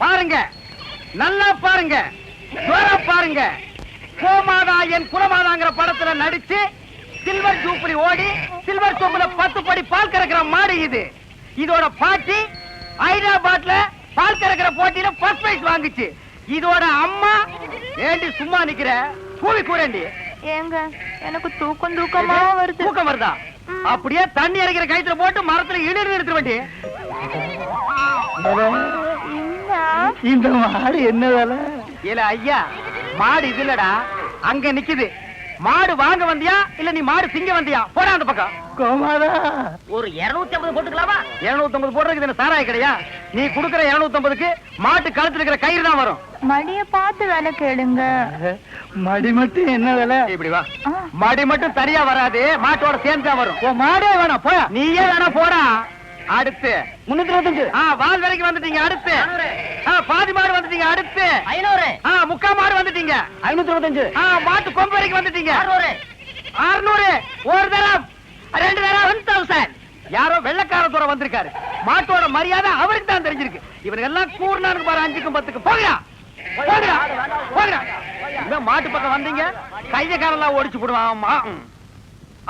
பாருங்க, நல்லா பாருங்க, பாருங்க. கோமாதா என் குலமாதாங்கிற படத்துல நடிச்சு சில்வர் ஜூப்ளி ஓடி சில்வர் ஜூப்ளி 10 படி பால் கறக்கிற மாடு இது. இதோட பாட்டி ஹைதராபாத்ல பால் கறக்கிற போட்டியில ஃபர்ஸ்ட் பிரைஸ் வாங்குச்சு. இதோட அம்மா ஏண்டி சும்மா நிக்கிற? கூவி கூறண்டி. ஏங்க எனக்கு தூக்கமா வருது. தூக்கம் வருதா? அப்படியே தண்ணி இறக்கிற கயித்துல போட்டு மரத்துல இழுத்து எடுத்து வேண்டி. இந்த மாடு என்ன வேலை? இல்ல ஐயா, மாடு இது இல்லடா, அங்க நிக்குது. மாடு வாங்க வந்தியா இல்ல நீ மாடு திங்க வந்தியா? போடா அந்த பக்கம். கோமாதா, ஒரு 250 போட்டுக்கலாமா? 250 போடுறதுக்கு இது சாராய கிடையா? நீ குடுக்கற 250க்கு மாட்டு கழுத்துல இருக்கிற கயிறு தான் வரும். மடிய பார்த்து வேலை கேளுங்க. மடி மட்டும் என்ன வேலை? இப்படி வா. மடி மட்டும் சரியா வராது, மாட்டோட சேர்ந்து தான் வரும். மாடே வேணாம், போயா. நீயே வேணா போடா. அடுத்து 325. வால் வரைக்கும் வந்துட்டீங்க. அடுத்து பாதி மாடு வந்துட்டீங்க. அடுத்து 500. முக்கா மாடு வந்துட்டீங்க. 525. மாட்டு கொம்பு வரைக்கும் வந்துட்டீங்க. 600. ஒரு தரம், 2 தரம் 1000. யாரோ வெள்ளக்கார தூர வந்திருக்காரு. மாட்டோட மரியாதை அவருக்கு தான் தெரிஞ்சிருக்கு. இவனுக்கு எல்லாம் கூர்னானுக்கு பாரு 5க்கும் 10க்கும். போகிறா போகிறா போகிறா. மாட்டு பக்கம் வந்தீங்க கைய காரெல்லாம் ஒடிச்சு போடுவான்.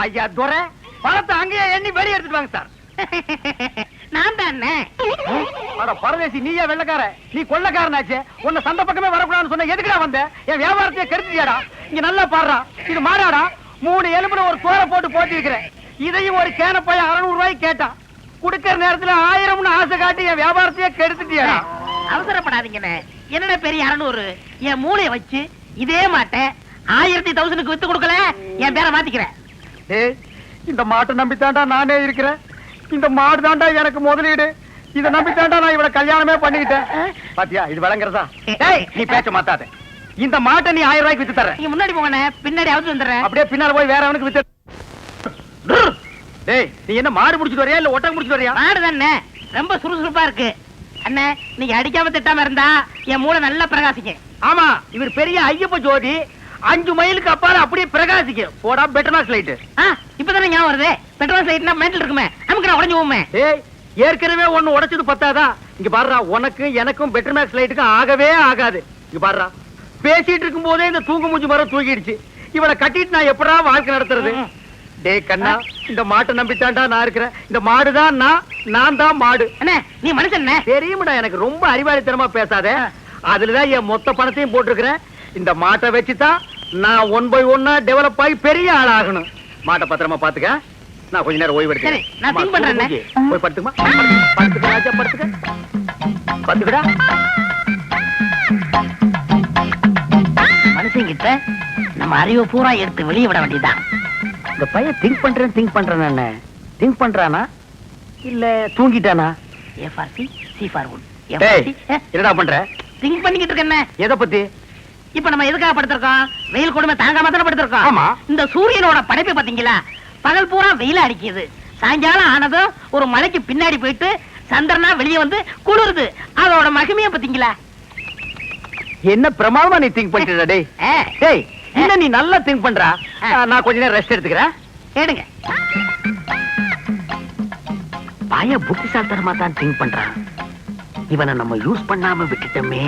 ஐயா துரை, பணத்தை அங்கேயே எண்ணி வெளியே எடுத்துட்டு வாங்க சார். நான் தானே பரதேசி. நீயே வெள்ளக்கார, நீ கொள்ளக்காரனாச்சே. உன்னை சந்த பக்கமே வரக்கூடாதுன்னு சொன்ன. எதுக்குடா வந்த? என் வியாபாரத்தையே கெடுத்துட்டியாடா. இங்க நல்லா பாடுறா. இது மாடாடா. 3 எலும்புல ஒரு தோரை போட்டு போட்டிருக்கிறேன். இதையும் ஒரு கேன போய் 600 ரூபாய்க்கு கேட்டான். குடுக்கிற நேரத்துல 1000ன்னு ஆசை காட்டி என் வியாபாரத்தையே கெடுத்துட்டியாடா. அவசரப்படாதீங்கன்னு. என்னடா பெரிய 600? என் மூளைய வச்சு இதே மாட்டை 1000 வித்து கொடுக்கல, என் பேரை மாத்திக்கிறேன். இந்த மாட்டை நம்பித்தாண்டா நானே இருக்கிறேன். இந்த மாடு தாண்டா எனக்கு முதலீடு. இதை நம்பித்தாண்டா நான் இவளை கல்யாணமே பண்ணிக்கிட்டேன். பாத்தியா இது வழங்குறதா? நீ பேச்ச மாத்தாத. இந்த மாட்டை நீ 1000 ரூபாய்க்கு வித்து தர. நீங்க முன்னாடி போங்க, பின்னாடி அவுத்து வந்துடுறேன். அப்படியே பின்னால போய் வேற அவனுக்கு வித்து. டேய், நீ என்ன மாடு முடிச்சிட்டு வரியா இல்ல ஒட்டகம் முடிச்சிட்டு வரியா? மாடு தானே, ரொம்ப சுறுசுறுப்பா இருக்கு. அண்ணே, நீங்க அடிக்காம திட்டாம இருந்தா என் மூளை நல்லா பிரகாசிக்கும். ஆமா, இவர் பெரிய ஐயப்ப ஜோதி. 5 மைலுக்கு அப்பால அப்படியே பிரகாசிக்கும். போடா பெட்ரோல் லைட். இப்பதானே ஞாபகம் வருது. பெட்ரோல் லைட்னா மேட்டல் இருக்குமே, நமக்கு உடஞ்சு போமே. ஏய், ஏற்கனவே ஒண்ணு உடைச்சது பத்தாதா? இங்க பாருடா, உனக்கு எனக்கும் பெட்ரோல் லைட்டுக்கும் ஆகவே ஆகாது. இங்க பாருடா, பேசிட்டு இருக்கும் போதே இந்த தூங்கு மூஞ்சி மரம் தூக்கிடுச்சு. இவளை கட்டிட்டு நான் எப்படா வாழ்க்கை நடத்துறது? டேய் கண்ணா, இந்த மாட்டை நம்பித்தாண்டா நான் இருக்கிறேன். இந்த மாடுதான் நான் தான் மாடு. அண்ணே, நீ மனுஷன் தெரியுமாடா. எனக்கு ரொம்ப அறிவாளித்தனமா பேசாத. அதுலதான் என் மொத்த பணத்தையும் போட்டிருக்கிறேன். இந்த மாட்டை வச்சுதான் நான் 1 by 1 டெவலப் ஆகி பெரிய ஆள் ஆகணும். மாட்டை பத்திரமா பாத்துக்க. நான் கொஞ்ச நேரம் ஓய்வு எடுக்கிறேன். நான் திங்க் பண்றேன். போய் படுத்துமா. படுத்துக்க ராஜா, படுத்துக்க. படுத்துக்கடா. மனுஷங்கிட்ட நம்ம அறிவை பூரா எடுத்து வெளியே விட வேண்டியதுதான். இந்த பையன் திங்க் பண்றேன் திங்க் பண்றானா இல்ல தூங்கிட்டானா? A for C, C for wood. என்னடா பண்ற? திங்க் பண்ணிக்கிட்டு இருக்கேன். எதை பத்தி? இப்ப நம்ம எதுக்காக படுத்திருக்கோம்? வெயில் கொடுமை தாங்காம தானே படுத்திருக்கோம். ஆமா. இந்த சூரியனோட படைப்பு பாத்தீங்களா? பகல் பூரா வெயில அடிக்குது. சாயங்காலம் ஆனதும் ஒரு மலைக்கு பின்னாடி போயிட்டு சந்திரனா வெளியே வந்து குளிருது. அதோட மகிமையை பாத்தீங்களா? என்ன பிரமாதமா நீ திங்க் பண்ணிட்ட டேய். டேய், என்ன நீ நல்லா திங்க் பண்றா. நான் கொஞ்ச நேரம் ரெஸ்ட் எடுத்துக்கிறேன். கேடுங்க. பாய புத்திசாலித்தனமா தான் திங்க் பண்றான். இவனை நம்ம யூஸ் பண்ணாம விட்டுட்டோமே.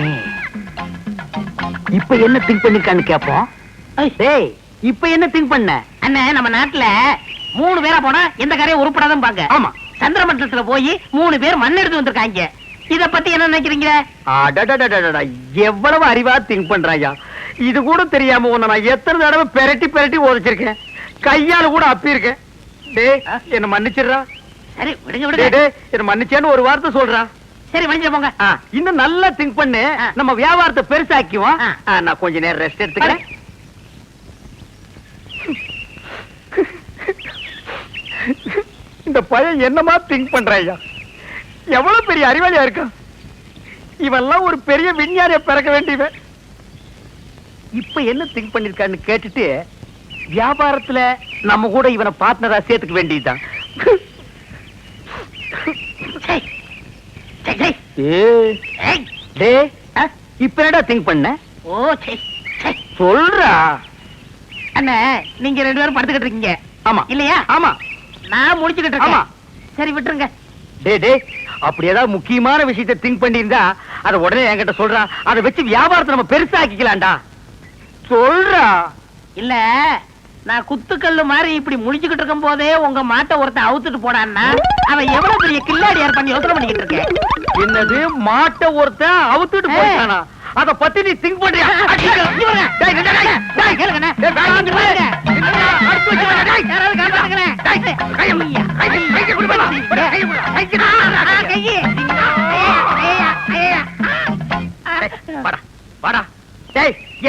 இப்ப என்ன திங்க் பண்ணிருக்கான்னு கேப்போம். டேய், இப்ப என்ன திங்க் பண்ண? அண்ணே, நம்ம நாட்டுல 3 பேரா போனா எந்த காரையும் உருப்படாதான் பாங்க. ஆமா. சந்திர மண்டலத்துல போய் 3 பேர் மண் எடுத்து வந்திருக்காங்க. இத பத்தி என்ன நினைக்கிறீங்க? எவ்வளவு அறிவா திங்க் பண்றாயா. இது கூட தெரியாம உன்னை நான் எத்தனை தடவை பெரட்டி உதச்சிருக்கேன். கையால கூட அப்பி இருக்கேன். டேய், என்ன மன்னிச்சிடுறா. சரி விடுங்க விடுங்க. என்ன மன்னிச்சேன்னு ஒரு வார்த்தை சொல்றா. சரி மன்னிச்சு போங்க. இன்னும் நல்லா திங்க் பண்ணு. நம்ம வியாபாரத்தை பெருசாக்குவோம். நான் கொஞ்ச நேரம் ரெஸ்ட் எடுத்துக்கிறேன். இந்த பையன் என்னமா திங்க் பண்றாயா. எவ்வளவு பெரிய அறிவாளியா இருக்கான். இவெல்லாம் ஒரு பெரிய விஞ்ஞானிய பிறக்க வேண்டியவன். இப்ப என்ன திங்க் பண்ணிருக்கான்னு கேட்டுட்டு வியாபாரத்துல நம்ம கூட இவனை பார்ட்னரா சேர்த்துக்க வேண்டியதுதான். இப்ப என்னடா திங்க் பண்ண? சொல்றா. அண்ணே, நீங்க 2 பேரும் படுத்துக்கிட்டு இருக்கீங்க. ஆமா இல்லையா? ஆமா. நான் முடிச்சுக்கிட்டு இருக்கேன். சரி விட்டுருங்க. டேய், அப்படி ஏதாவது முக்கியமான விஷயத்தை திங்க் பண்ணியிருந்தா அதை உடனே என்கிட்ட சொல்றா. அதை வச்சு வியாபாரத்தை நம்ம பெருசாக்கிக்கலாம்டா. சொல்றா. இல்ல நான் குத்துக்கல்லு மாதிரி இப்படி முழிச்சுக்கிட்டு இருக்கும் போதே உங்க மாட்டை ஒருத்தன் அவுத்துட்டு போனான்னா அவன் எவ்வளவு பெரிய கில்லாடியார் பண்ணி யோசனை பண்ணிக்கிட்டு இருக்கேன். என்னது மாட்டை ஒருத்தன் அவுத்துட்டு போயிட்டானா? அத பத்தி நீ திங்க் பண்றியா?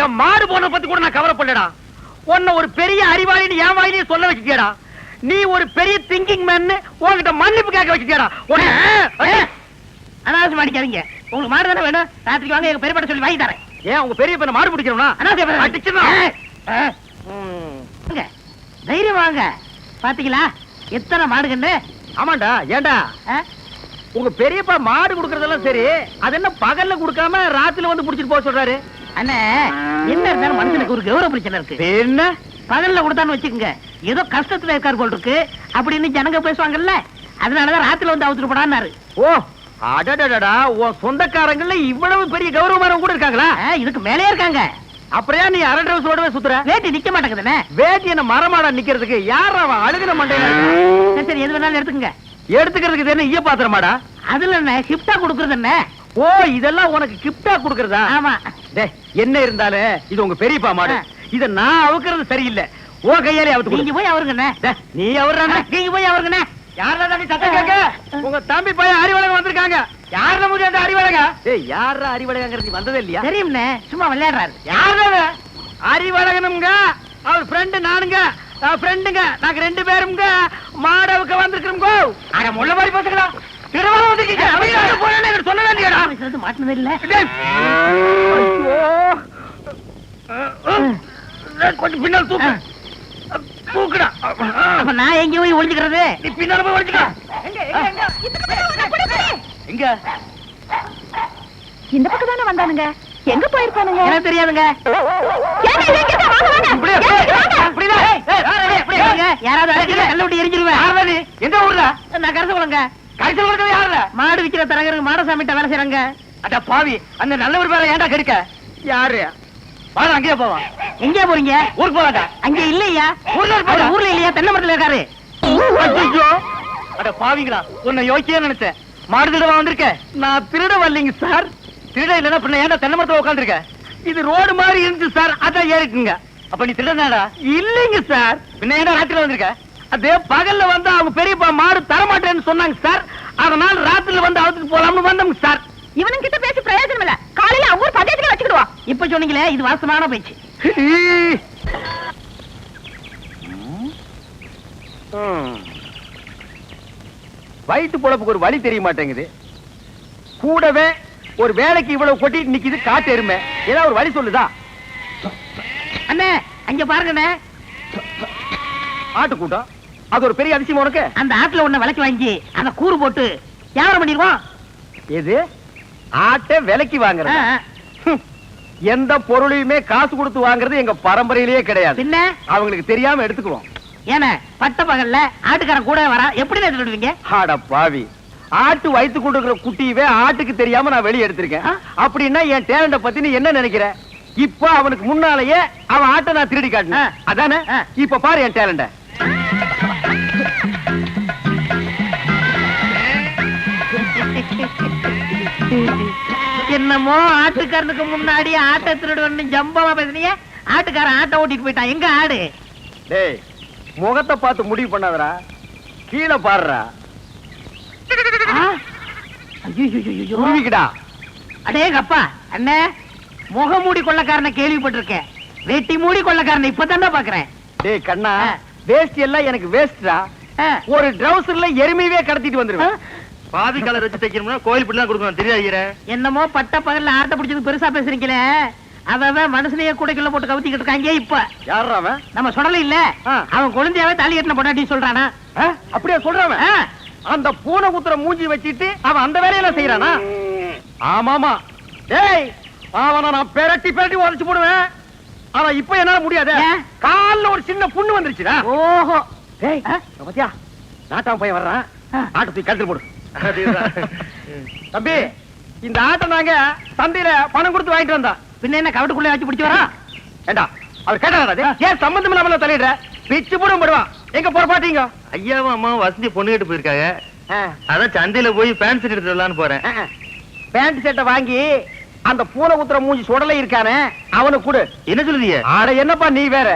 என் மாடு போன பத்தி கூட நான் கவலைப்படலடா. உன்னை ஒரு பெரிய அறிவாளின்னு என் வாயிலே சொல்ல வச்சுட்டியாடா. நீ ஒரு பெரிய திங்கிங் மேன் உன்கிட்ட மன்னிப்பு கேட்க வச்சுட்டியாடா. அனாவசியம் அடிக்காதீங்க. உங்களுக்கு மாடு தானே வேணும், ராத்திரிக்கு வாங்க, எங்க பெரியப்பட்ட சொல்லி வாங்கி தரேன். ஏன் உங்க பெரிய பையனை மாடு பிடிக்கணும்னா? தைரியம் வாங்க. பாத்தீங்களா எத்தனை மாடுகன்னு? ஆமாண்டா. ஏண்டா உங்க பெரியப்பா மாடு குடுக்கறதெல்லாம் சரி, அது என்ன பகல்ல குடுக்காம ராத்திரில வந்து புடிச்சிட்டு போக சொல்றாரு? அண்ணே என்ன இருந்தாலும் மனுஷனுக்கு ஒரு கௌரவ பிரச்சனை இருக்கு. என்ன பகல்ல கொடுத்தான்னு வச்சுக்கோங்க, ஏதோ கஷ்டத்துல இருக்காரு போல் இருக்கு அப்படின்னு ஜனங்க பேசுவாங்கல்ல, அதனாலதான் ராத்திரில வந்து அவுத்துட்டு போடான்னாரு. ஓ அடடடடா, உன் சொந்தக்காரங்கள்ல இவ்வளவு பெரிய கௌரவமானவங்க கூட இருக்காங்களா? இதுக்கு மேலே இருக்காங்க. அப்புறம் நீ அரை டிரவுஸோடவே சுத்துற? வேட்டி நிக்க மாட்டேங்குதுண்ணே. வேட்டி என்ன மரமாடா நிக்கிறதுக்கு? யார் அவன் அழுகின மண்டையில? சரி எது வேணாலும் எடுத்துக்கங்க. எடுத்துக்கிறதுக்கு என்ன ஈய பாத்திரமாடா? அதுல என்ன கிஃப்டா கொடுக்கறது என்ன? ஓ இதெல்லாம் உனக்கு கிஃப்டா கொடுக்கறதா? ஆமா. என்ன இருந்தாலும் இது உங்க பெரியப்பா மாடு, இத நான் அவுக்கிறது சரியில்லை. ஓ கையாலே அவுத்து. நீங்க போய் அவருங்கண்ணே. நீ அவர்றானே. நீங்க போய் அவருங்கண்ணே. யாரா நீ சத்தம் கேட்க? உங்க தம்பி பையன் அறிவழகன் வந்திருக்காங்க. யாரா முடியாத அறிவழக? ஏய் யாரா அறிவழகங்கிறது நீ வந்ததே இல்லையா? தெரியும்ண்ணே, சும்மா விளையாடுறாரு. யாரா அறிவழகனுங்க? அவர் ஃப்ரெண்ட் நானுங்க, ஃப்ரெண்டுங்க. நாங்க ரெண்டு பேருங்க மாடவுக்கு வந்திருக்கிறோம். அட முள்ள மாதிரி பேசுங்களா? திருவாரூர் வந்துட்டீங்க. அவங்க போறேன்னு எனக்கு சொல்ல வேண்டியடா. மாட்டினது இல்ல. கொஞ்சம் பின்னால் தூக்கு. தூக்குடா. அப்ப நான் எங்க போய் ஒளிஞ்சுக்கிறது? நீ பின்னால போய் ஒளிஞ்சுக்க. எங்க? இந்த பக்கம் தானே வந்தானுங்க. எங்க போயிருப்பானுங்க? எனக்கு தெரியாதுங்க. யாராவது கல்ல விட்டு எரிஞ்சிருவேன். எந்த ஊர்ல? நான் கரசு குளங்க. கரிசல் கொடுக்கறது யாருல? மாடு விக்கிற தரகருக்கு மாடசாமிட்ட வேலை செய்யறாங்க. அட பாவி, அந்த நல்லவர் வேலை ஏன்டா கெடுக்க? யாரு? வாடா அங்கேயே போவான். எங்க போறீங்க? ஊருக்கு போவாடா. அங்க இல்லையா? ஊர்ல இருப்பாரு. ஊர்ல இல்லையா? தென்னை மரத்துல இருக்காரு. ஐயோ அட பாவிங்களா, உன்னை யோசிச்சே நினைச்சேன். மாடு திருடவா வந்திருக்க? நான் திருட வரலைங்க சார். திருட இல்லைன்னா பின்ன ஏன்டா தென்னை மரத்துல உட்காந்துருக்க? இது ரோடு மாதிரி இருந்துச்சு சார், அதான் ஏறிக்குங்க. அப்ப நீ திருடனாடா? இல்லைங்க சார். பின்ன ஏன்டா ராத்திரில வந்திருக்க? அதே பகல்ல வந்து அவங்க பெரியப்பா மாடு தரமாட்டேன்னு சொன்னாங்க சார், அதனால ராத்திரில வந்து அவுத்துட்டு போலாம்னு வந்தோம் சார். இவனும் கிட்ட பேசி பிரயோஜனம் இல்ல. காலையில அவங்க பஞ்சாயத்துல வச்சுக்கிடுவா. இப்ப சொன்னீங்களே இது வாஸ்தவமான பேச்சு. வயிற்று பொழப்புக்கு ஒரு வழி தெரிய மாட்டேங்குது. கூடவே ஒரு வேலைக்கு இவ்வளவு கொட்டிட்டு நிக்குது காட்டு எருமை. ஏதாவது ஒரு வழி சொல்லுதா? அண்ணே அங்க பாருங்கண்ணே, ஆட்டு கூட்டம். அது ஒரு பெரிய அதிசயம் உனக்கு. அந்த ஆட்டுல ஒண்ணு விலைக்கு வாங்கி அந்த கூறு போட்டு வியாபாரம் பண்ணிடுவோம். எது? ஆட்டை விலைக்கு வாங்குறது? எந்த பொருளையுமே காசு கொடுத்து வாங்குறது எங்க பரம்பரையிலேயே கிடையாது. பின்ன அவங்களுக்கு தெரியாம எடுத்துக்குவோம். ஏன்னா பட்ட பகல்ல ஆட்டுக்காரன் கூட வர எப்படி எடுத்துடுவீங்க? ஆட பாவி, ஆட்டு வயித்து கொடுக்கிற குட்டியவே ஆட்டுக்கு தெரியாம நான் வெளியே எடுத்திருக்கேன். அப்படின்னா என் டேலண்ட பத்தி நீ என்ன நினைக்கிற? இப்ப அவனுக்கு முன்னாலேயே அவன் ஆட்டை நான் திருடி காட்டினேன், அதானே? இப்ப பாரு என் டேலண்ட. என்னமோ ஆட்டுக்காரனுக்கு முன்னாடி ஆட்டை திருடுவன்னு ஜம்பமா பேசுனீங்க. ஆட்டுக்காரன் ஆட்டை ஓட்டிட்டு போயிட்டான். எங்க ஆடு? டேய் முகத்தை பார்த்து முடிவு பண்ணாதடா, கீழே பாருடா. உருவிக்கடா. அடே கப்பா அண்ணே, முகமூடி கொள்ளக்காரனை கேள்விப்பட்டிருக்கேன், வெட்டி மூடி கொள்ளக்காரனை இப்பதான்டா பாக்குறேன். டேய் கண்ணா, வேஸ்ட் எல்லாம் எனக்கு வேஸ்டா. ஒரு ட்ரவுசர்ல எருமையே கடத்திட்டு வந்துருவேன். பாதி கலர் வச்சு தைக்கணும்னா கோயில் பிள்ளை கொடுக்கணும் தெரியாது. என்னமோ பட்ட பகல்ல ஆட்டை பிடிச்சது பெருசா பேசுறீங்களே, அவன் மனுஷனையே கூடைக்குள்ள போட்டு கவுத்திக்கிட்டு இருக்காங்க. இப்ப யாரா அவன்? நம்ம சொல்லல இல்ல, அவன் குழந்தையாவே தாலி கட்டின பொண்டாட்டி சொல்றானா? அப்படியே சொல்றான். அந்த பூனை குத்துற மூஞ்சி வச்சிட்டு அவன் அந்த வேலையெல்லாம் செய்யறானா? ஆமாமா. டேய் அவனை நான் பெரட்டி பெரட்டி உடைச்சு போடுவேன். அவன் இப்ப என்னால முடியாது. கால்ல ஒரு சின்ன புண்ணு வந்துருச்சுடா. ஓஹோ. டேய் பாத்தியா, நாட்டாம பையன் வர்றான். ஆட்டை தூக்கி கழுத்துல போடு. தம்பி இந்த ஆட்டை நாங்க சந்தையில பணம் கொடுத்து வாங்கிட்டு வந்தோம். பின்ன என்ன கவட்டுக்குள்ளே வச்சு பிடிச்சு வரா? ஏண்டா அவர் கேட்டாரா? ஏன் சம்பந்தம் இல்லாம தலையிடுற? பிச்சு போடுவான். எங்க போற பாத்தீங்க? ஐயாவும் அம்மாவும் வசந்தி பொண்ணு கேட்டு போயிருக்காங்க. அதான் சந்தையில போய் பேண்ட் ஷர்ட் எடுத்து வரலான்னு போறேன். பேண்ட் ஷர்ட்டை வாங்கி அந்த பூனை குத்துற மூஞ்சி சுடலை இருக்கானே அவனுக்கு கொடு. என்ன சொல்லுதீங்க? ஆட என்னப்பா நீ வேற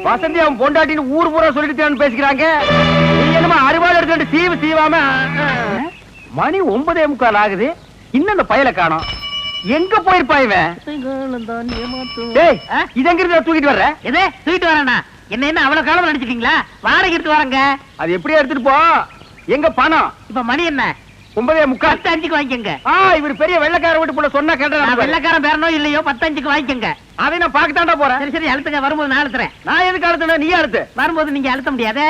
வசந்தி அவன் பொண்டாட்டின்னு ஊர் பூரா சொல்லிட்டு பேசிக்கிறாங்க. நீ என்னமா அறுவாள் எடுத்து சீவு சீவாம மணி 9:45 ஆகுது. இன்னும் அந்த பயலை காணோம். எங்க போயிருப்பா இவன்? டேய், இது எங்க இருந்து தூக்கிட்டு வர்ற? எதே தூக்கிட்டு வரேன்னா என்ன அவ்வளவு காலம் நடிச்சிட்டீங்களா? வாடகை எடுத்து வரங்க. அது எப்படியே எடுத்துட்டு போ. எங்க பணம்? இப்ப மணி என்ன? 9:45. 10:05 வாங்கிக்கங்க. இவர் பெரிய வெள்ளக்கார வீட்டு போல சொன்னா கேட்டா வெள்ளக்காரன் பேரனோ இல்லையோ 10:05 வாங்கிக்கங்க. அதை நான் பாக்கத்தாண்டா போறேன். சரி சரி அழுத்துங்க. வரும்போது நான் அழுத்துறேன். நான் எதுக்கு அழுத்துன? நீ அழுத்து. வரும்போது நீங்க அழுத்த முடியாது.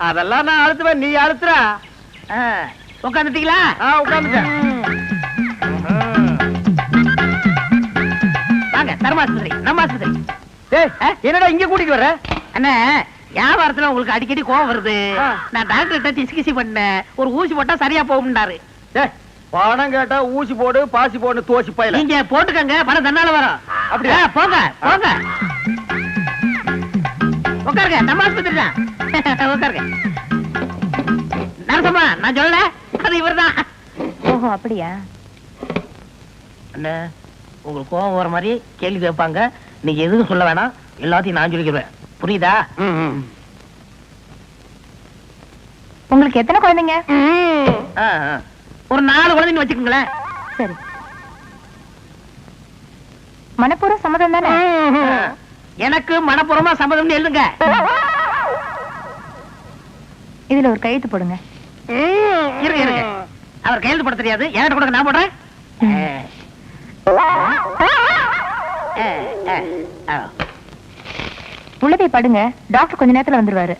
அதெல்லாம் நான் அழுத்துவேன். நீ அழுத்துறா. உட்காந்துட்டீங்களா? உட்காந்துட்டேன். வாங்க தர்மாஸ்பத்திரி நம்ம ஆஸ்பத்திரி. என்னடா இங்க கூட்டிட்டு வர்ற? அண்ணா வியாபாரத்துல உங்களுக்கு அடிக்கடி கோவம் வருது. நான் டாக்டர்கிட்ட டிஸ்கசி பண்ணேன். ஒரு ஊசி போட்டா சரியா போகும்னாரு. பணம் கேட்டா ஊசி போடு பாசி போடு தோசி பையல. நீங்க போட்டுக்கங்க, பணம் தன்னால வரும். அப்படியா? போங்க போங்க உட்காருங்க. நம்ம ஆஸ்பத்திரி தான். உட்காருங்க. நரசம்மா நான் சொல்லல, அது இவர்தான். ஓஹோ அப்படியா? அண்ணா உங்களுக்கு கோவம் வர மாதிரி கேள்வி கேட்பாங்க. நீங்க எதுவும் சொல்ல வேணாம், எல்லாத்தையும் நான் சொல்லிக்கிறேன். புரியுதா? உங்களுக்கு எத்தனை குழந்தைங்க? ஒரு 4 குழந்தைங்க வச்சுக்கோங்களேன். சரி. மனப்பூர்வ சம்மதம் தானே? எனக்கு மனப்பூர்வமா சம்மதம்னு எழுதுங்க. இதுல ஒரு கையெழுத்து போடுங்க. இருங்க இருங்க, அவர் கையெழுத்து போட தெரியாது. என்கிட்ட கொடுங்க, நான் போடுறேன். உள்ளதை படுங்க. டாக்டர் கொஞ்ச நேரத்துல வந்துருவாரு.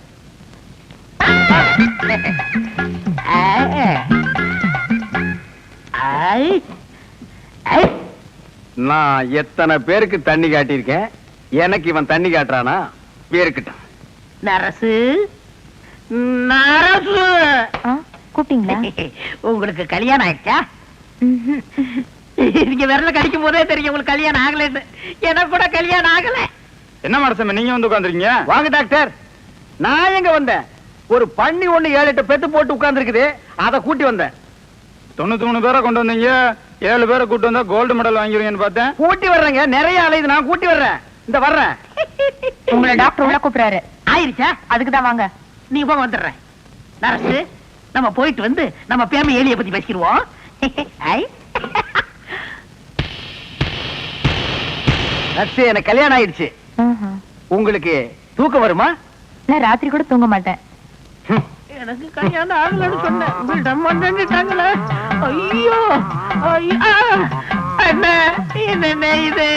நான் எத்தனை பேருக்கு தண்ணி காட்டியிருக்கேன். எனக்கு இவன் தண்ணி காட்டுறானா? பேருக்கிட்டான். நரசு நரசு கூப்பிட்டீங்களா? உங்களுக்கு கல்யாணம் ஆயிடுச்சா? நீங்க விரல கடிக்கும் போதே தெரியும் உங்களுக்கு கல்யாணம் ஆகலன்னு. எனக்கு கூட கல்யாணம் ஆகல. என்ன மனசம் நீங்க வந்து உட்காந்துருக்கீங்க? வாங்க டாக்டர். நான் எங்க வந்தேன்? ஒரு பண்ணி 7-8 பெத்து போட்டு உட்கார்ந்து இருக்குது. அதை கூட்டி வந்தேன். 93 பேரை கொண்டு வந்தீங்க. 7 பேரை கூட்டு வந்தா கோல்டு மெடல் வாங்கிருவீங்கன்னு பார்த்தேன். கூட்டி வர்றேங்க. நிறைய அலையுது. நான் கூட்டி வர்றேன். இந்த வர்றேன். உங்களை டாக்டர் உள்ள கூப்பிடுறாரு. ஆயிருச்சா? அதுக்குதான் வாங்க. நீங்க போக வந்துடுறேன். நரசு நம்ம போயிட்டு வந்து நம்ம பேம ஏலிய பத்தி பேசிடுவோம். எனக்கு கல்யாணம் ஆயிடுச்சு. உங்களுக்கு தூக்கம் வருமா? நான் ராத்திரி கூட தூங்க மாட்டேன். எனக்கு கல்யாணம் ஆகலன்னு சொன்னேன். ஐயோ என்ன இது?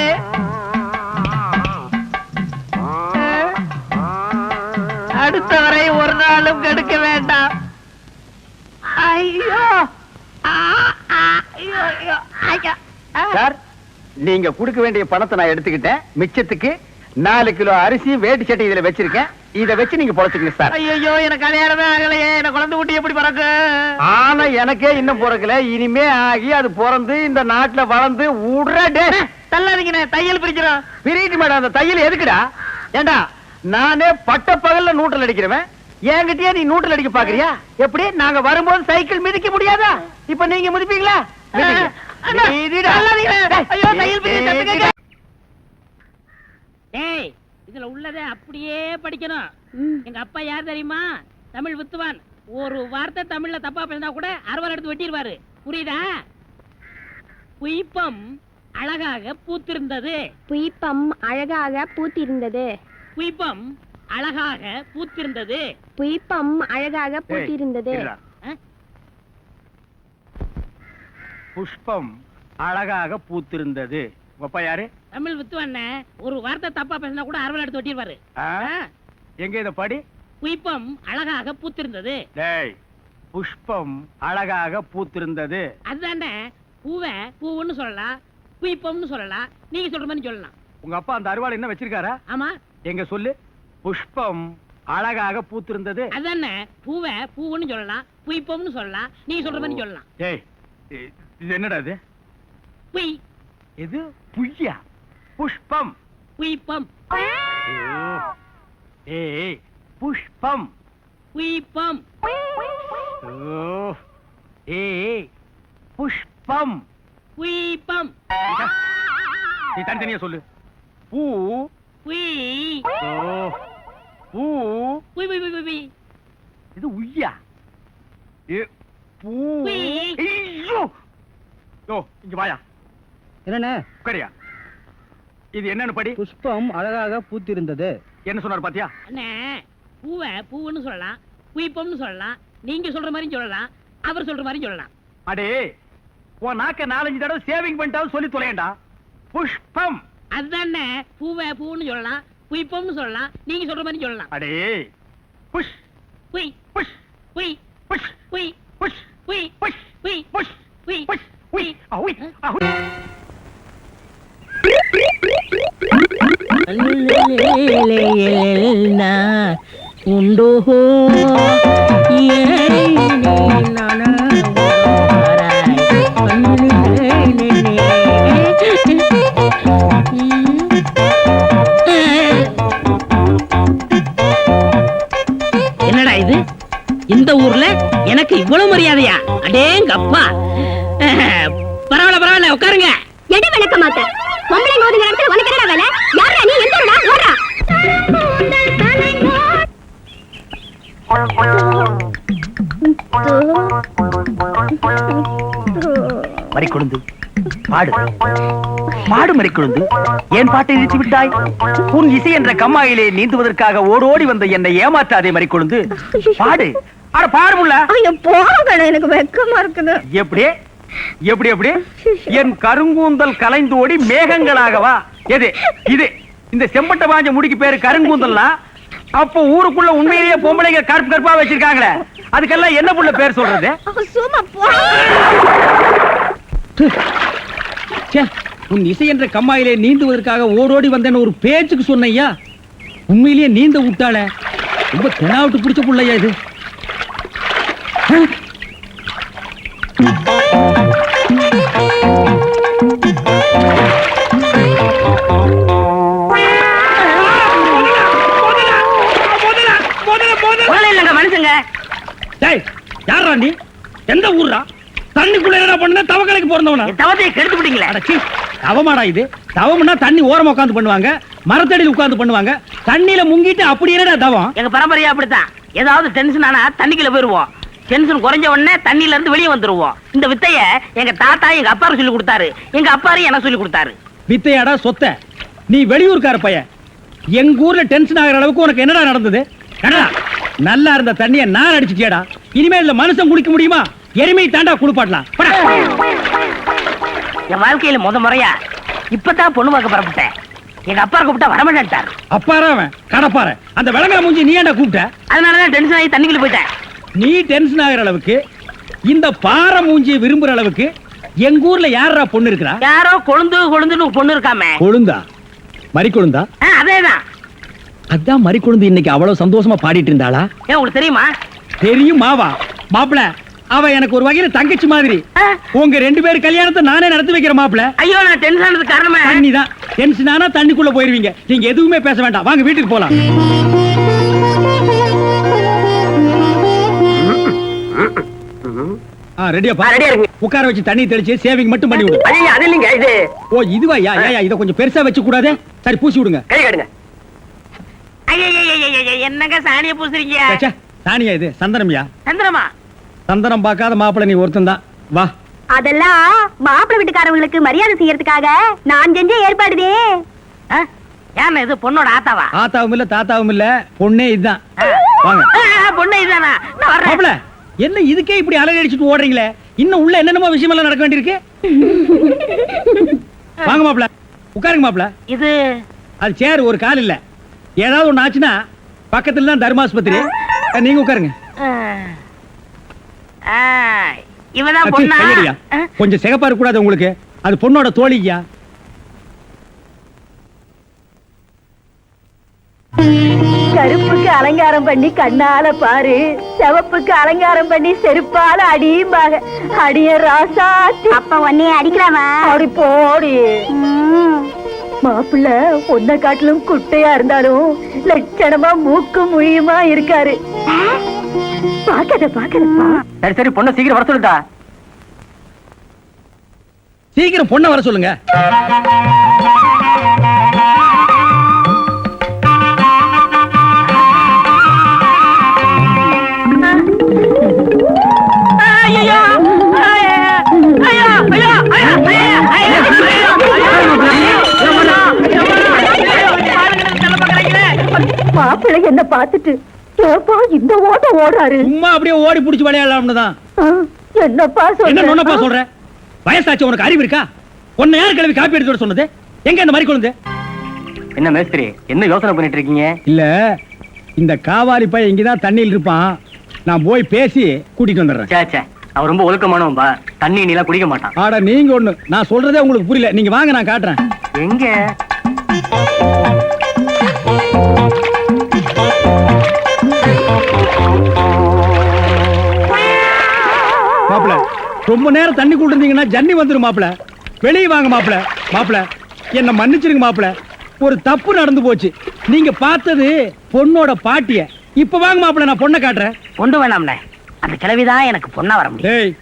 அடுத்த வரை ஒரு நாளும் கெடுக்க வேண்டாம். ஐயோ சார், நீங்க கொடுக்க வேண்டிய பணத்தை நான் எடுத்துக்கிட்டேன். மிச்சத்துக்கு 4 கிலோ அரிசி வேட்டி சட்டை இதுல வச்சிருக்கேன். இத வச்சு நீங்க பொழைச்சுக்கங்க சார். ஐயோ எனக்கு கல்யாணமே ஆகலையே. எனக்கு குழந்தை குட்டி எப்படி பிறக்கு? ஆனா எனக்கே இன்னும் பிறக்கல. இனிமே ஆகி அது பிறந்து இந்த நாட்டுல வளர்ந்து உடனே தள்ளாதீங்க. தையல் பிரிக்கிறோம். பிரிட்டு மேடம். அந்த தையல் எதுக்குடா? ஏண்டா நானே பட்ட பகல்ல நூற்றல் அடிக்கிறவன். என்கிட்டயே நீ நூற்றல் அடிக்க பாக்குறியா? எப்படி? நாங்க வரும்போது சைக்கிள் மிதிக்க முடியாதா? இப்ப நீங்க மிதிப்பீங்களா? இதுல உள்ளதை அப்படியே படிக்கணும். எங்க அப்பா யார் தெரியுமா? தமிழ் வித்துவான். ஒரு வார்த்தை தமிழ்ல தப்பா பேசினா கூட அறுவாள் எடுத்து வெட்டிடுவாரு. புரியுதா? புய்பம் அழகாக பூத்திருந்தது. புய்பம் அழகாக பூத்திருந்தது. புய்பம் அழகாக பூத்திருந்தது. புய்பம் அழகாக பூத்திருந்தது. புஷ்பம் அழகாக பூத்திருந்தது. அப்பா யாரு? தமிழ் வித்துவான். ஒரு வார்த்தை தப்பா பேசினா கூட அறுவாள் எடுத்து வெட்டிடுவாரு. எங்க இத படி? புய்பம் அழகாக பூத்திருந்தது. டேய், புஷ்பம் அழகாக பூத்திருந்தது. அதுதானே. பூவை பூவுன்னு சொல்லலாம், புய்பம்னு சொல்லலாம். நீங்க சொல்ற மாதிரி சொல்லலாம். உங்க அப்பா அந்த அறுவாள் என்ன வச்சிருக்காரா? ஆமா. எங்க சொல்லு. புஷ்பம் அழகாக பூத்திருந்தது. அதுதானே. பூவை பூவுன்னு சொல்லலாம், புய்பம்னு சொல்லலாம். நீங்க சொல்ற மாதிரி சொல்லலாம். டேய், இது என்னடா இது? புய் இது புய்யா? புஷ்பம். புய்பம் ஏய் புஷ்பம். புய்பம் ஏய் புஷ்பம். புய்பம் நீ தனித்தனியா சொல்லு. பூ. புய் பூ. புய் புய் புய் புய் இது உய்யா? பூ. உய். ஐயோ யோ இங்க வாயா. என்னண்ணே? உட்காரியா. இது என்னன்னு படி. புஷ்பம் அழகாக பூத்திருந்தது. என்ன சொன்னார் பாத்தியா? அண்ணே பூவை பூவுன்னு சொல்லலாம், புய்பம்னு சொல்லலாம், நீங்க சொல்ற மாதிரி சொல்லலாம், அவர் சொல்ற மாதிரி சொல்லலாம். அடே உன் நாக்க 4-5 தடவை சேவிங் பண்ணிட்டாலும் சொல்லி தொலையண்டா. புஷ்பம். அதுதானே பூவை பூன்னு சொல்லலாம், புய்பம்னு சொல்லலாம், நீங்க சொல்ற மாதிரி சொல்லலாம். அடே புஷ் புய் புஷ் புய் புஷ் புய் புஷ் புய் புஷ் புய் புஷ் புய் புஷ் உய் அவுய் அவுய். உண்டோ என்னடா இது? இந்த ஊர்ல எனக்கு இவ்வளவு மரியாதையா? அடேங்கப்பா. பரவாயில்ல பரவாயில்ல, உட்காருங்க. எடு விளக்க மாட்டேன். பொம்பளை ஓடுங்கிற இடத்துல உனக்கு என்னடா வேலை? யாரா நீ? எந்த ஊரா? ஓடுறா. மறிக்கொழுந்து பாடு பாடு. மறிக்கொழுந்து ஏன் பாட்டை நிறுத்தி விட்டாய்? உன் இசை என்ற கம்மாயிலே நீந்துவதற்காக ஓடோடி வந்த என்னை ஏமாற்றாதே மறிக்கொழுந்து. பாடு. அட பாருமுல்ல. ஐயோ போங்க, எனக்கு வெக்கமா இருக்குது. எப்படி எப்படி எப்படி? என் கருங்கூந்தல் கலைந்தோடி மேகங்களாகவா? எது இது? இந்த செம்பட்ட பாஞ்ச முடிக்கு பேரு கருங்கூந்தல்னா அப்போ ஊருக்குள்ள உண்மையிலேயே பொம்பளைங்க கருப்பு கருப்பா வச்சிருக்காங்களே, அதுக்கெல்லாம் என்ன புள்ள பேர் சொல்றது? சும்மா போ. உன் இசை என்ற கம்மாயிலே நீந்துவதற்காக ஓடோடி வந்தேன்னு ஒரு பேச்சுக்கு சொன்னையா, உண்மையிலேயே நீந்த விட்டாளே. ரொம்ப தெனாவிட்டு பிடிச்ச புள்ளையா இது. மனுஷங்க யாரா நீ? எந்த ஊர்ரா? தண்ணிக்குள்ள என்ன பண்ண? தவக்கலைக்கு பிறந்தவனா? தவத்தையை கெடுத்து விட்டீங்களே. தவமாடா இது? தவம்னா தண்ணி ஓரமா உட்கார்ந்து பண்ணுவாங்க, மரத்தடியில் உட்கார்ந்து பண்ணுவாங்க. தண்ணியில முங்கிட்டு அப்படி என்னடா தவம்? எங்க பரம்பரையா அப்படித்தான். ஏதாவது டென்ஷன் ஆனா தண்ணிக்குள்ள போயிருவோம். டென்ஷன் குறைஞ்ச உடனே தண்ணியில இருந்து வெளியே வந்துருவோம். இந்த வித்தைய எங்க தாத்தா எங்க அப்பாரு சொல்லி கொடுத்தாரு, எங்க அப்பாரு எனக்கு சொல்லி கொடுத்தாரு. வித்தையாடா சொத்த? நீ வெளியூர்கார பையன். எங்க ஊர்ல டென்ஷன் ஆகிற அளவுக்கு உனக்கு என்னடா நடந்தது? நல்லா இருந்த தண்ணிய நான் அடிச்சுட்டியாடா. இனிமே இல்ல மனுஷன் குடிக்க முடியுமா? எருமை தாண்டா குளிப்பாட்டலாம். என் வாழ்க்கையில முறையா இப்பதான் பொண்ணு பார்க்க புறப்பட்டேன். எங்க அப்பா கூப்பிட்டா வரமாட்டாரு. அப்பாரா அவன் கடப்பார. அந்த விளங்கா மூஞ்சி நீ ஏன்டா கூப்பிட்ட? அதனாலதான் டென்ஷன் ஆகி தண்ணிக்குள்ள போயிட்டேன். நீ டென்ஷன் ஆகிற அளவுக்கு, இந்த பாறை மூஞ்சியை விரும்புற அளவுக்கு எங்க ஊர்ல யாரா பொண்ணு இருக்கிறா? யாரோ கொழுந்து கொழுந்துன்னு பொண்ணு இருக்காமே. கொழுந்தா? மறி கொழுந்தா? அதேதான். அதான் மறி கொழுந்து இன்னைக்கு அவ்வளவு சந்தோஷமா பாடிட்டு இருந்தாளா? ஏன் உங்களுக்கு தெரியுமா? தெரியும் மாவா. மாப்பிள அவ எனக்கு ஒரு வகையில தங்கச்சி மாதிரி. உங்க 2 பேர் கல்யாணத்தை நானே நடத்தி வைக்கிற மாப்பிள. ஐயோ நான் டென்ஷன் ஆனதுக்கு காரணமே தண்ணி தான். டென்ஷன் ஆனா தண்ணிக்குள்ள போயிருவீங்க. நீங்க எதுவுமே பேச வேண்டாம். வாங்க வீட்டுக்கு போலாம். ரெடியாப்பா? ரெடியா இருக்கு. உட்கார வச்சு தண்ணி தெளிச்சு சேவிங் மட்டும் பண்ணி விடு. ஐயா அது இல்லைங்க இது. ஓ இதுவா? யா இத கொஞ்சம் பெருசா வச்சு கூடாதே. சரி பூசி விடுங்க. கை கடுங்க. என்னங்க சாணிய பூசுறீங்க? ச்சே, சாணியா இது? சந்தனம்யா. சந்திரமா? சந்தனம் பார்க்காத மாப்பிள நீ ஒருத்தன் தான். வா. அதெல்லாம் மாப்பிள்ளை வீட்டுக்காரங்களுக்கு மரியாதை செய்யறதுக்காக நான் செஞ்ச ஏற்பாடுதே. ஏன் இது பொண்ணோட ஆத்தாவா? ஆத்தாவும் இல்ல தாத்தாவும் இல்ல, பொண்ணே இதுதான். வாங்க. பொண்ணு இதுதானா? நான் வர்றேன். மாப்பிள என்ன இதுக்கே இப்படி அலறி அடிச்சுட்டு ஓடுறீங்களே? இன்னும் உள்ள என்னென்னமோ விஷயம் எல்லாம் நடக்க வேண்டியிருக்கு. வாங்க மாப்பிள, உட்காருங்க மாப்பிள. இது அது சேர் ஒரு கால் இல்ல. ஏதாவது ஒண்ணு ஆச்சுன்னா பக்கத்துல தான் தர்மாஸ்பத்திரி. நீங்க உட்காருங்க. இவதான் பொண்ணா? கையடியா. கொஞ்சம் சிகப்பா இருக்க கூடாது உங்களுக்கு. அது பொண்ணோட தோழியா. கருப்புக்கு அலங்காரம் பண்ணி கண்ணால பாரு, சிவப்புக்கு அலங்காரம் பண்ணி செருப்பால அடியும்பாக. அடிய ராசாத்தி. அப்ப உன்னைய அடிக்கலாமா? அடி போடி. மாப்பிள்ள ஒன்ன காட்டிலும் குட்டையா இருந்தாலும் லட்சணமா மூக்கு முழியுமா இருக்காரு. பாக்கதப்பா. சரி சரி, பொண்ணு சீக்கிரம் வர சொல்லுடா. சீக்கிரம் பொண்ணை வர சொல்லுங்க. மாப்பிள்ளை என்ன பாத்துட்டு ஏப்பா இந்த ஓட்ட ஓடுறாரு? சும்மா அப்படியே ஓடி புடிச்சு விளையாடலாம்னு தான். என்னப்பா என்ன சொல்ற? நொன்னப்பா சொல்ற? வயசாச்சு, உனக்கு அறிவு இருக்கா? உன்னை யார் கிளவி காப்பி எடுத்து வர சொன்னது? எங்க இந்த மாதிரி குழந்தை? என்ன மேஸ்திரி, என்ன யோசனை பண்ணிட்டு இருக்கீங்க? இல்ல, இந்த காவாலி பையன் இங்கதான் தண்ணியில் இருப்பான். நான் போய் பேசி கூட்டிட்டு வந்துடுறேன். சே, அவன் ரொம்ப ஒழுக்கமானவன்பா. தண்ணி நீலாம் குடிக்க மாட்டான். ஆட நீங்க ஒண்ணு, நான் சொல்றதே உங்களுக்கு புரியல. நீங்க வாங்க, நான் காட்டுறேன். எங்க? மாப்பிள, ரொம்ப நேரம் தண்ணி கூட இருந்தீங்கன்னா ஜன்னி வந்துரும் மாப்பிள. வெளியே வாங்க மாப்பிள. மாப்பிள, என்ன மன்னிச்சிருங்க மாப்பிள. ஒரு தப்பு நடந்து போச்சு. நீங்க பார்த்தது பொண்ணோட பாட்டிய. இப்ப வாங்க மாப்பிள, நான் பொண்ணை காட்டுறேன். கொண்டு வேணாம்ண்ணே, அந்த கிழவிதான் எனக்கு பொண்ணா வர முடியும். டேய்,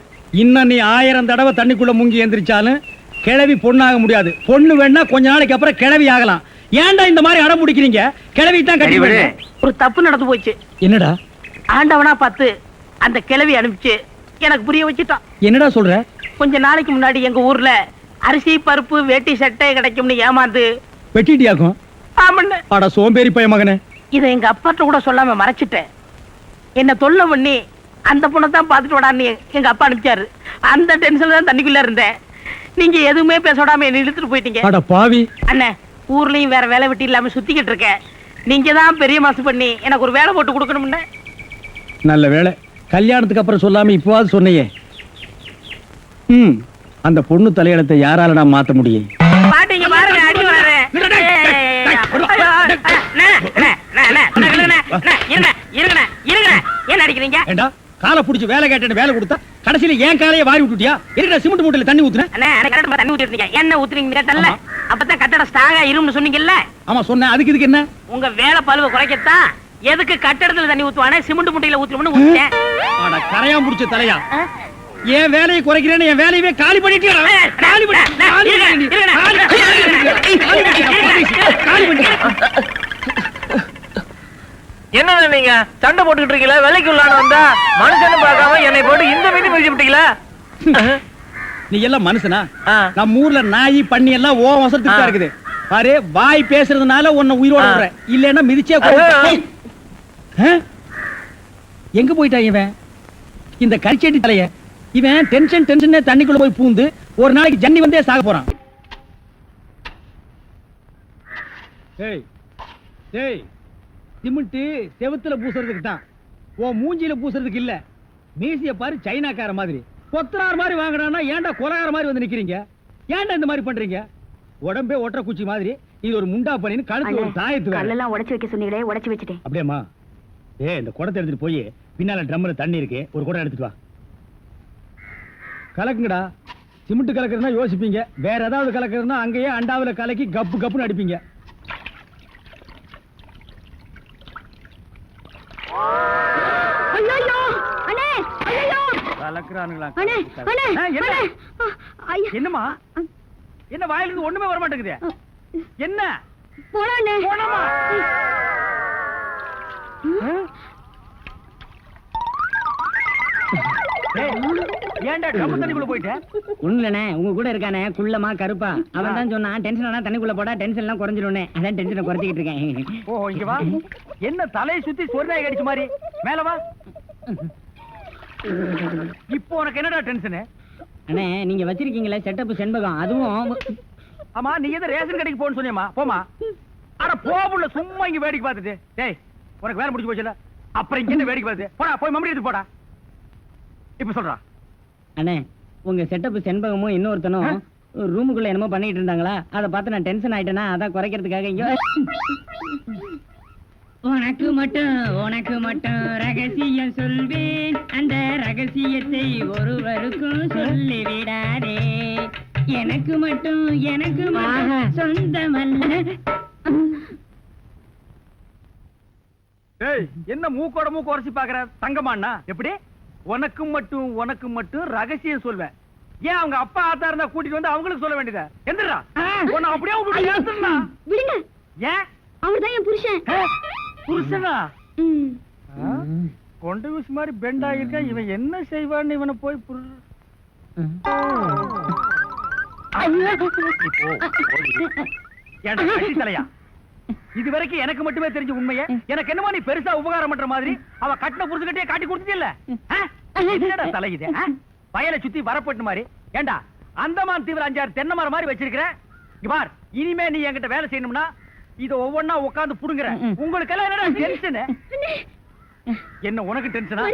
இன்னும் நீ 1000 தடவை தண்ணிக்குள்ள முங்கி எந்திரிச்சாலும் கிழவி பொண்ணாக முடியாது. பொண்ணு வேணா கொஞ்ச நாளைக்கு அப்புறம் கிழவி ஆகலாம். ஏன்டா இந்த மாதிரி அடம் பிடிக்கிறீங்க? கிழவி தான் கட்டி விடு. ஒரு தப்பு நடந்து போச்சு. என்னடா ஆண்டவனா பார்த்து அந்த கிழவி அனுப்பிச்சு எனக்கு புரிய வச்சுட்டான். என்னடா சொல்ற? கொஞ்ச நாளைக்கு முன்னாடி எங்க ஊர்ல அரிசி பருப்பு வேட்டி சட்டை கிடைக்கும்னு ஏமாந்து வெட்டிட்டியாக்கும். ஆமண்ணே. அட சோம்பேறி பைய மகனே. இதை எங்க அப்பாட்ட கூட சொல்லாம மறைச்சிட்டேன். என்ன தொல்லை பண்ணி அந்த பொண்ணை தான் பார்த்துட்டு விடான்னு எங்க அப்பா அனுப்பிச்சாரு. அந்த டென்ஷன்ல தான் தண்ணிக்குள்ள இருந்தேன். நீங்க எதுவுமே பேச விடாம என்ன இழுத்துட்டு போயிட்டீங்க. அட பாவி. அண்ணே, ஊர்லயும் வேற வேலை வெட்டி இல்லாம சுத்திக்கிட்டு இருக்கேன். நீங்க தான் பெரிய மனசு பண்ணி எனக்கு ஒரு வேலை போட்டு கொடுக்கணும்னு. நல்ல வேலை, கல்யாணத்துக்கு அப்புறம் சொல்லாம இப்பவாது சொன்னையே. அந்த பொண்ணு தலையெழுத்தை யாரால நான் மாத்த முடியும்? பாட்டீங்க பாருங்க, அடி வரேன். என்ன அடிக்கிறீங்க? ஏண்டா, காலை புடிச்சு வேலை கேட்டு வேலை கொடுத்தா கடைசியில ஏன் காலையே வாரி விட்டுட்டியா? இருக்கடா, சிமெண்ட் மூட்டையில தண்ணி ஊத்துறேன். தண்ணி ஊத்திருக்கீங்க. என்ன ஊத்துறீங்க கேட்டல? அப்பதான் கட்டட ஸ்ட்ராங்கா இரும்னு சொன்னீங்கல்ல. ஆமா சொன்னேன். அதுக்கு இதுக்கு என்ன? உங்க வேலை பழுவ குறைக்கத்தான் எதுக்கு கட்டடத்துல தண்ணி ஊத்துவானே சிமெண்ட் மூட்டையில ஊத்துறோம்னு ஊத்திட்டேன். ஆட கரையான் புடிச்ச தலையா, ஏன் வேலையை குறைக்கிறேன்னு என் வேலையவே காலி பண்ணிட்டியா? காலி பண்ணி என்ன நீங்க சண்டை போட்டுக்கிட்டு இருக்கீங்களா? வேலைக்கு உள்ளான வந்தா மனுஷன்னு பார்க்காம என்னை போட்டு இந்த மீதி மிதிச்சு விட்டீங்களா? நீ எல்லாம் மனுஷனா? நம்ம ஊர்ல நாய் பண்ணி எல்லாம் ஓ வசத்துக்கு தான் இருக்குது. பாரு, வாய் பேசுறதுனால உன்னை உயிரோட விடுறேன். இல்லன்னா மிதிச்சே எங்க போயிட்டான் இவன்? இந்த கரிச்சேட்டி தலைய இவன் டென்ஷன் தண்ணிக்குள்ள போய் பூந்து ஒரு நாளைக்கு ஜன்னி வந்தே சாக போறான். ஏய் ஏய், சிமெண்ட் செவுத்துல பூசுறதுக்கு தான், உன் மூஞ்சில பூசுறதுக்கு இல்ல. மீசிய பாரு, சைனாக்கார மாதிரி கொத்தனார் மாதிரி வாங்கினா ஏன்டா கொலகார மாதிரி வந்து நிக்கிறீங்க? ஏன்டா இந்த மாதிரி பண்றீங்க? உடம்பே ஒற்ற குச்சி மாதிரி இது ஒரு முண்டா பண்ணின்னு கழுத்து ஒரு தாயத்து கல்லெல்லாம் உடைச்சு வைக்க சொன்னீங்களே, உடைச்சு வச்சுட்டேன். அப்படியேம்மா. இந்த குடத்தை எடுத்துட்டு போய் பின்னால ட்ரம்ல தண்ணி இருக்கு, ஒரு குடம் எடுத்துட்டு வா. கலக்குங்கடா. சிமெண்ட் கலக்குறதுனா யோசிப்பீங்க, வேற ஏதாவது கலக்குறதுனா அங்கேயே அண்டாவில கலக்கி கப்பு கப்புன்னு அடிப்பீங்க. என்னமா என்ன வாயிலிருந்து ஒண்ணுமே வர மாட்டேங்குது? என்ன ஏன்டா டப்பு தண்ணிக்குள்ள போயிட்ட? ஒண்ணுலண்ணே, உங்க கூட இருக்கானே குள்ளமா கருப்பா, அவன் தான் சொன்னான் டென்ஷன் ஆனா தண்ணிக்குள்ள போடா டென்ஷன் எல்லாம் குறைஞ்சிரும்னே. அதான் டென்ஷனை குறைச்சிக்கிட்டு இருக்கேன். ஓ, இங்க வா. என்ன தலையை சுத்தி சொர்ணாய் கடிச்ச மாதிரி? மேல வா. இப்போ உனக்கு என்னடா டென்ஷன்? அண்ணே, நீங்க வச்சிருக்கீங்களே செட்டப் செண்பகம், அதுவும். ஆமா, நீ எதை ரேஷன் கடைக்கு போன்னு சொன்னியம்மா? போமா. அட போபுள்ள, சும்மா இங்க வேடிக்கை பார்த்துட்டு. டேய், உனக்கு வேலை முடிஞ்சு போச்சுல, அப்புறம் இங்க என்ன வேடிக்கை பார்த்து? போடா, போய் மம்படி எடுத்து போடா. இப்ப சொல்றா. அண்ணே, உங்க செட்டப் செண்பகமும் இன்னொருத்தனும் ரூமுக்குள்ள என்னமோ பண்ணிட்டு இருந்தாங்களா, அதை பார்த்து நான் டென்ஷன் ஆயிட்டேனா, அதான் குறைக்கிறதுக்காக இங்க. உனக்கு மட்டும் ரகசியம் சொல்வேன், அந்த ரகசியத்தை ஒருவருக்கும் சொல்லிவிடாதே. எனக்கு மட்டும் சொந்தமல்ல. ஏய், என்ன மூக்கோட மூக்கு உரைச்சி பாக்குற தங்கமாண்ணா? எப்படி உனக்கு மட்டும் ரகசியம் சொல்வேன்? ஏன் அவங்க அப்பா ஆத்தா இருந்தா கூட்டிட்டு வந்து அவங்களுக்கு சொல்ல வேண்டியதா? எந்திரா, உன்னை அப்படியே விட்டு ஏத்துறா. விடுங்க, ஏன் அவர்தான் என் புருஷன். புருஷனா? கொண்ட ஊசி மாதிரி பெண்ட் ஆகிருக்கா. இவன் என்ன செய்வான்னு இவனை போய் தலையா, இது வரைக்கும் எனக்கு மட்டுமே தெரிஞ்ச உண்மைய எனக்கு என்னமோ நீ பெருசா உபகாரம் பண்ற மாதிரி அவ கட்டின புருஷன்கிட்டயே காட்டி கொடுத்தீல்ல. என்னடா தலை இது? வயலை சுத்தி வரப்பட்டு மாதிரி. ஏண்டா அந்தமான் தீவிர 5-6 தென்னை மரம் மாதிரி வச்சிருக்கிற. பார், இனிமே நீ என்கிட்ட வேலை செய்யணும்னா இத ஒவ்வொன்னா உட்கார்ந்து புடுங்குற. உங்களுக்கு எல்லாம் என்னடா டென்ஷன்? என்ன உனக்கு டென்ஷனா?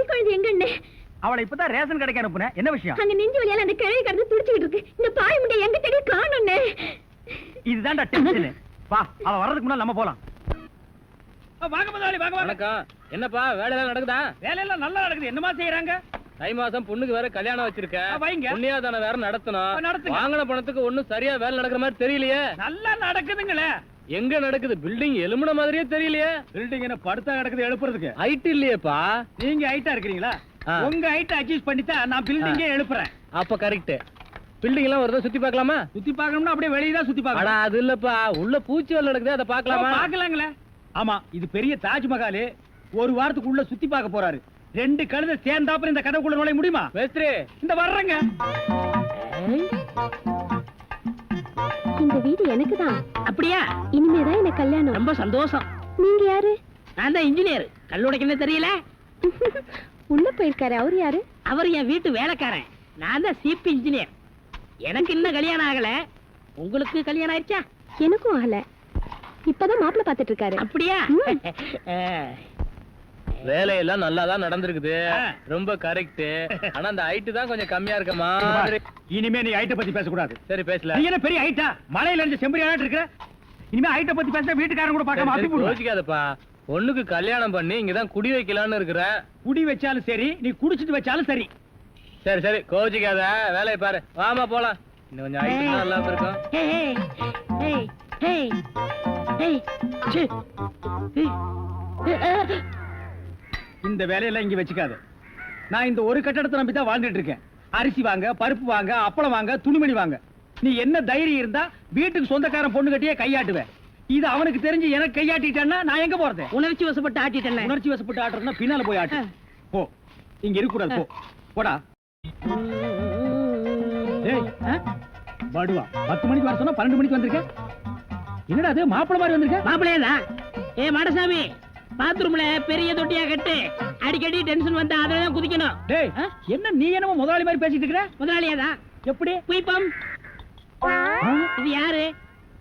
அவளை இப்பதான் ரேஷன் கடைக்கு அனுப்புனேன். என்ன விஷயம்? அங்க நெஞ்சு வலியால அந்த கிழவி கடந்து துடிச்சிட்டு இருக்கு. இந்த பாய் முண்டை எங்க தேடி காணோம்னே. இதுதான்டா டென்ஷன். வா, அவ வர்றதுக்கு முன்னால நம்ம போலாம். வாங்க முதலாளி, வாங்க வாங்க. வணக்கம். என்னப்பா வேலை எல்லாம் நடக்குதா? வேலையெல்லாம் நல்லா நடக்குது. என்னமா செய்யறாங்க? தை மாசம் பொண்ணுக்கு வேற கல்யாணம் வச்சிருக்கேன். வைங்க. புண்ணியாதான வேற நடத்தணும். நடத்துங்க. வாங்கின பணத்துக்கு ஒண்ணும் சரியா வேலை நடக்கிற மாதிரி தெரியலையே. நல்லா நடக்குதுங்களே. எங்க நடக்குது? பில்டிங் எலும்புன மாதிரியே தெரியலையே. பில்டிங் என்ன படுத்தா நடக்குது எழுப்புறதுக்கு? ஹைட் இல்லையேப்பா. நீங்க ஹைட்டா இருக்கிறீங்களா? ஆ. உங்க ஹைட் அட்ஜஸ்ட் பண்ணிட்டா நான் பில்டிங்கே எழுப்புறேன். அப்ப கரெக்ட். பில்டிங் எல்லாம் ஒரு சுத்தி பார்க்கலாமா? சுத்தி பார்க்கணும்னா அப்படியே வெளியே தான் சுத்தி அடா பார்க்கணும். அது இல்லப்பா, உள்ள பூச்சி வேலை நடக்குது, அதை பார்க்கலாமா? பார்க்கலாங்களே. ஆமா, இது பெரிய தாஜ்மஹால். ஒரு வாரத்துக்குள்ள சுத்தி பார்க்க போறாரு. 2 கழுதை சேர்ந்தாப்புல இந்த கதைக்குள்ள நுழைய முடியுமா? மேஸ்திரி இந்த வர்றேங்க. இந்த வீடு எனக்கு தான். அப்படியா? இனிமேதான் எனக்கு கல்யாணம். ரொம்ப சந்தோஷம். நீங்க யாரு? நான் தான் இன்ஜினியர். கல்லுடைக்கணும் தெரியல? உள்ள போயிருக்காரு. அவர் யாரு? அவர் என் வீட்டு வேலைக்காரன். நான் தான் சிபி இன்ஜினியர். எனக்கு இன்னும் கல்யாணம் ஆகல. உங்களுக்கு கல்யாணம் ஆயிடுச்சா? எனக்கும் ஆகல. இப்பதான் மாப்பிள்ளை பாத்துட்டு இருக்காரு. அப்படியா? வேலையெல்லாம் நல்லா தான் நடந்திருக்குது. ரொம்ப கரெக்ட். ஆனா அந்த ஹைட் தான் கொஞ்சம் கம்மியா இருக்க மாதிரி. இனிமே நீ ஹைட்ட பத்தி பேசக்கூடாது. சரி பேசல. நீ என்ன பெரிய ஹைட்டா? மலையில இருந்து செம்பரியாட்டு இருக்கிற. இனிமே ஹைட்ட பத்தி பேச வீட்டுக்காரங்க கூட பார்க்காம அப்படி போடுவாங்க. யோசிக்காதப்பா. பொண்ணுக்கு கல்யாணம் பண்ணி இங்கதான் குடி வைக்கலாம்னு இருக்கிறேன். குடி வச்சாலும் சரி, நீ குடிச்சிட்டு வச்சாலும் சரி. சரி சரி, கோச்சிக்காத. வேலையை பாரு. வாமா போலாம். இன்னும் கொஞ்சம் ஹைட் நல்லா இருக்கும். ஏய், ஏய், ஏய், ஏய், சீ. இந்த வேலையெல்லாம் இங்க வச்சுக்காத. நான் இந்த ஒரு கட்டடத்தை நம்பி தான் வாழ்ந்துட்டு இருக்கேன். அரிசி வாங்க, பருப்பு வாங்க, அப்பளம் வாங்க, துணிமணி வாங்க. நீ என்ன தைரியம் இருந்தா வீட்டுக்கு சொந்தக்காரன் பொண்ணு கட்டியே கையாட்டுவேன். இது அவனுக்கு தெரிஞ்சு எனக்கு கையாட்டிட்டேன்னா நான் எங்க போறது? உணர்ச்சி வசப்பட்டு ஆட்டிட்டேன். உணர்ச்சி வசப்பட்டு ஆட்டுறதுன்னா பின்னால போய் ஆட்டு. போ, இங்க இருக்க கூடாது. போ, போடா. டேய், படுவா. 10 மணிக்கு வர சொன்னா 12 மணிக்கு வந்திருக்க. என்னடா அது மாப்பிள மாதிரி வந்திருக்க? மாப்பிள்ளையதான். ஏ மாடசாமி, பாத்ரூம்ல பெரிய தொட்டியா கட்டு. அடிக்கடி டென்ஷன் வந்தா அதெல்லாம் குதிக்கணும். டேய், என்ன நீ என்னமோ முதலாளி மாதிரி பேசிட்டு இருக்கிற? முதலாளியாதான். எப்படி? குயிப்பம். இது யாரு?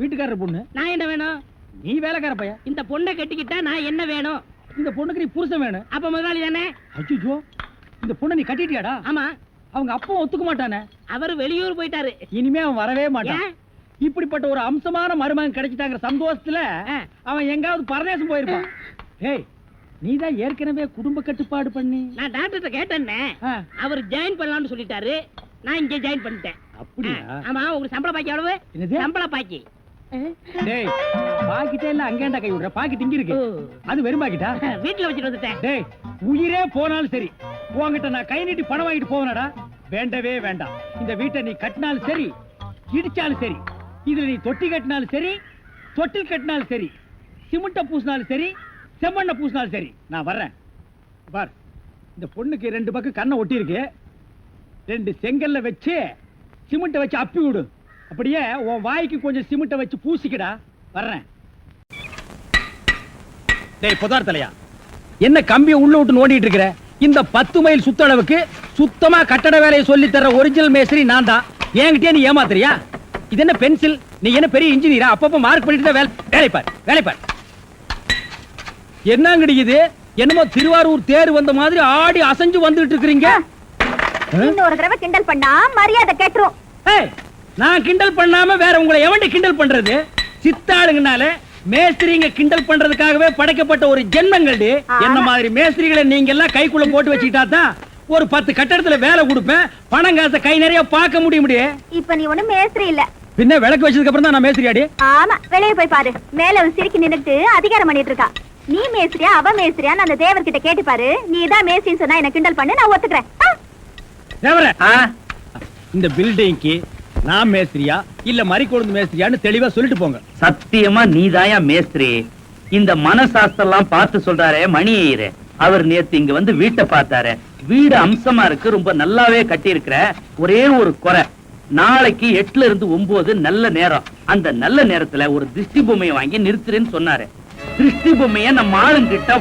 வீட்டுக்காரர் பொண்ணு. நான் என்ன வேணும்? நீ வேலைக்கார பையன். இந்த பொண்ணை கட்டிக்கிட்டா நான் என்ன வேணும்? இந்த பொண்ணுக்கு நீ புருஷன் வேணும். அப்ப முதலாளி தானே? அச்சோ, இந்த பொண்ணை நீ கட்டிட்டியாடா? ஆமா. அவங்க அப்பா ஒத்துக்க மாட்டானே. அவர் வெளியூர் போயிட்டாரு. இனிமே அவன் வரவே மாட்டான். ஏன்? இப்படிப்பட்ட ஒரு அம்சமான மருமகன் கிடைச்சிட்டாங்க சந்தோஷத்துல அவன் எங்காவது பரதேசம் போயிருப்பான். ஏய், நீதான் ஏற்கனவே குடும்ப கட்டுப்பாடு பண்ணி. நான் டாக்டர்கிட்ட கேட்டேன்னே. ஆ. அவர் ஜாயின் பண்ணலாம்னு சொல்லிட்டாரு. நான் இங்க ஜாயின் பண்ணிட்டேன். அப்படியா? ஆமா. உங்களுக்கு சம்பள பாக்கி எவ்வளவு? என்னது? சம்பள பாக்கி. டேய், பாக்கிட்டே இல்ல அங்கேண்டா கை விடுற. பாக்கிட்டு இங்க இருக்கு. அது வெறும் பாக்கிட்டா? வீட்டுல வச்சுட்டு வந்துட்டேன். டேய், உயிரே போனாலும் சரி உன்கிட்ட நான் கை நீட்டி பணம் வாங்கிட்டு போவனடா. வேண்டவே வேண்டாம். இந்த வீட்டை நீ கட்டினாலும் சரி, இடிச்சாலும் சரி, இதுல நீ தொட்டி கட்டினாலும் சரி, தொட்டில் கட்டினாலும் சரி, சிமெண்ட பூசினாலும் சரி, செம்மண்ண பூசினாலும் சரி, நான் வர்றேன். பார், இந்த பொண்ணுக்கு 2 பக்கம் கண்ணை ஒட்டி இருக்கு. 2 செங்கல்ல வச்சு சிமெண்ட வச்சு அப்பி விடு. அப்படியே உன் வாய்க்கு கொஞ்சம் சிமெண்ட வச்சு பூசிக்கடா. வர்றேன். டேய் புதார் தலையா, என்ன கம்பியை உள்ள விட்டு நோண்டிட்டு இருக்கிற? இந்த 10 மைல் சுத்தளவுக்கு சுத்தமா கட்டட வேலையை சொல்லி தர ஒரிஜினல் மேஸ்திரி நான் தான். என்கிட்டயே நீ ஏமாத்துறியா? இது என்ன பென்சில்? நீ என்ன பெரிய இன்ஜினியரா? அப்பப்ப மார்க் பண்ணிட்டு தான் வேலை பார். என்ன கிடைக்குது? என்னமோ திருவாரூர் தேர் வந்த மாதிரி ஆடி அசைஞ்சு வந்துட்டு இருக்கீங்க. இன்னொரு தடவை கிண்டல் பண்ணா மரியாதை கேட்டுரும். நான் கிண்டல் பண்ணாம வேற உங்களை எவன்டி கிண்டல் பண்றது? சித்தாளுங்கனால மேஸ்திரிங்க கிண்டல் பண்றதுக்காகவே படைக்கப்பட்ட ஒரு ஜென்மங்கள். என்ன மாதிரி மேஸ்திரிகளை நீங்க எல்லாம் கைக்குள்ள போட்டு வச்சுக்கிட்டா தான் ஒரு 10 கட்டடத்துல வேலை கொடுப்பேன், பணம் காசை கை நிறைய பார்க்க முடியும். இப்ப நீ ஒண்ணும் மேஸ்திரி இல்ல. பின்ன விளக்கு வச்சதுக்கு அப்புறம் தான் நான் மேஸ்திரியாடி. ஆமா, வெளியே போய் பாரு. மேல ஒரு சிரிக்கி நின்னுட்டு அதிகாரம் பண்ணிட்டு இருக்கா. நீ மேஸ்திரியா அவ மேஸ்திரியான்னு அந்த தேவர்கிட்ட கேட்டு பாரு. நீ தான் மேஸ்திரின்னு சொன்னா என்ன கிண்டல் பண்ணு, நான் ஒத்துக்கிறேன். தேவரே, இந்த பில்டிங்க்கு நான் மேஸ்திரியா இல்ல மறிக்கொழுந்து மேஸ்திரியான்னு தெளிவா சொல்லிட்டு போங்க. சத்தியமா நீதாயா மேஸ்திரி. இந்த மனசாஸ்திரம் பார்த்து சொல்றாரே மணி ஐயரு, அவர் நேத்து இங்க வந்து வீட்டை பார்த்தாரு. வீடு அம்சமா இருக்கு, ரொம்ப நல்லாவே கட்டி இருக்கிற. ஒரே ஒரு குறை, நாளைக்கு 8ல இருந்து 9 நல்ல நேரம். அந்த நல்ல நேரத்துல ஒரு திருஷ்டி பொம்மையை வாங்கி நிறுத்துறேன்னு சொன்னாரு. திருஷ்டி பொம்மைய நம்ம ஆளுங்கிட்ட